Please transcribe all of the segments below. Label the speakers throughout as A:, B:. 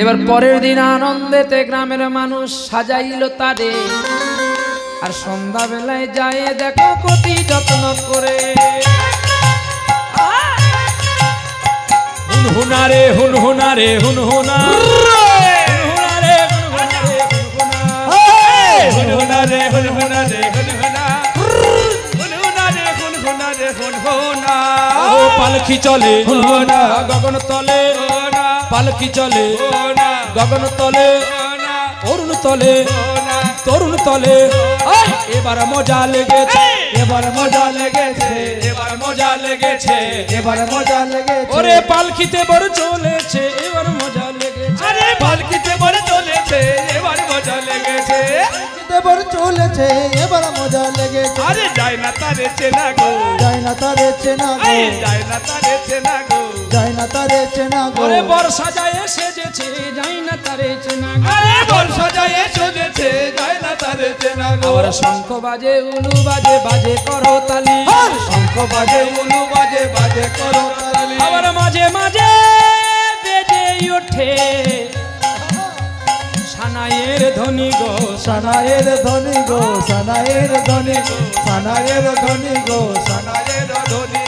A: এবার পরের দিন আনন্দেতে গ্রামের মানুষ সাজাইল তারে, আর সন্ধ্যা বেলায় যায় দেখো কতি যত্ন করে।
B: হুনহুনারে হুনহুনারে হুনহুনা হুনহুনারে হুনহুনারে হুনহুনারে হুনহুনা হুনহুনারে হুনহুনারে হুনহুনা। ও পালকি চলে হুনহুনা গগন তলে, পালকি চলে গগন তলে, অরুণ তলে তরুণ তলে। এবার মজা লেগেছে, এবার মজা লেগেছে, এবার মজা লেগেছে,
C: এবার মজা লেগেছে।
B: ওরে পালকিতে বড় চলেছে, এবার মজা লেগেছে। আরে পালকিতে বড় চলেছে, এবার মজা লেগেছে।
C: এবার চলেছে, এবার মজা লেগেছে।
B: আরে যায় না তারে চেনা গো,
C: যায় না তারে চেনা গো,
B: যায় না তারে চেনা গো,
C: যায় না তারে চেনা গো।
A: ওরে বর্ষা যায় সেজেছে, যাই না তারে চেনা গো।
B: আরে বর্ষা যায় সেজেছে, যায় না তারে চেনা গো।
A: আবার শঙ্খ বাজে উলু বাজে, বাজে করো তালি,
B: শঙ্খ বাজে উলু বাজে, বাজে করো তালি।
A: আবার মাঝে মাঝে বেজে ওঠে সানাইয়ের ধ্বনি গো,
C: সানাইয়ের ধ্বনি গো, সানাইয়ের ধ্বনি গো, সানাইয়ের ধ্বনি গো,
B: সানাইয়ের ধ্বনি।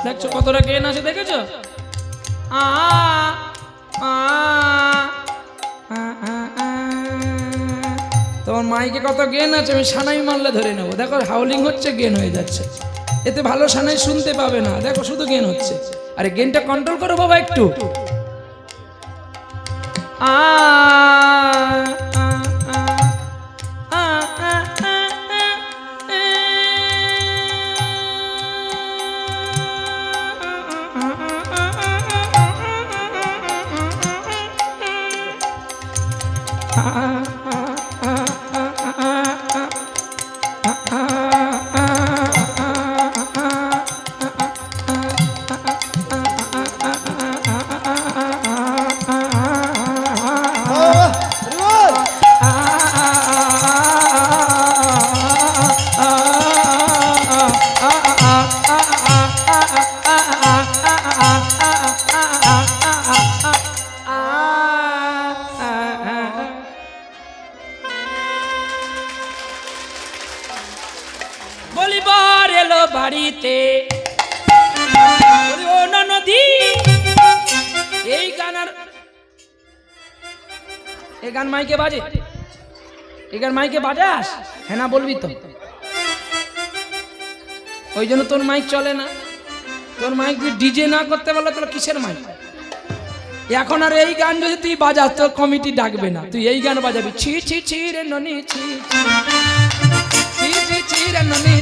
A: দেখছো কতটা গেন আছে, দেখেছো? তোমার মাইকে কত গেন আছে, আমি সানাই মারলে ধরে নেবো। দেখো হাউলিং হচ্ছে, গেন হয়ে যাচ্ছে, এতে ভালো সানাই শুনতে পাবে না। দেখো শুধু গেন হচ্ছে। আরে গেনটা কন্ট্রোল করো বাবা একটু। বলিবার এলো বাড়িতে, ও নদী এই গান, আর এই গান মাইকে বাজে, এই গান মাইকে বাজাস? হ্যাঁ না বলবি তো? ওই জন্য তোর মাইক চলে না। তোর মাইক তুই ডিজে না করতে বলে তোর কিসের মাইক? এখন আর এই গান যদি তুই বাজাস তোর কমিটি ডাকবে না, তুই এই গান বাজাবি। ছি ছি ছি রে ননি ছি ছি ছি ছি রে ননি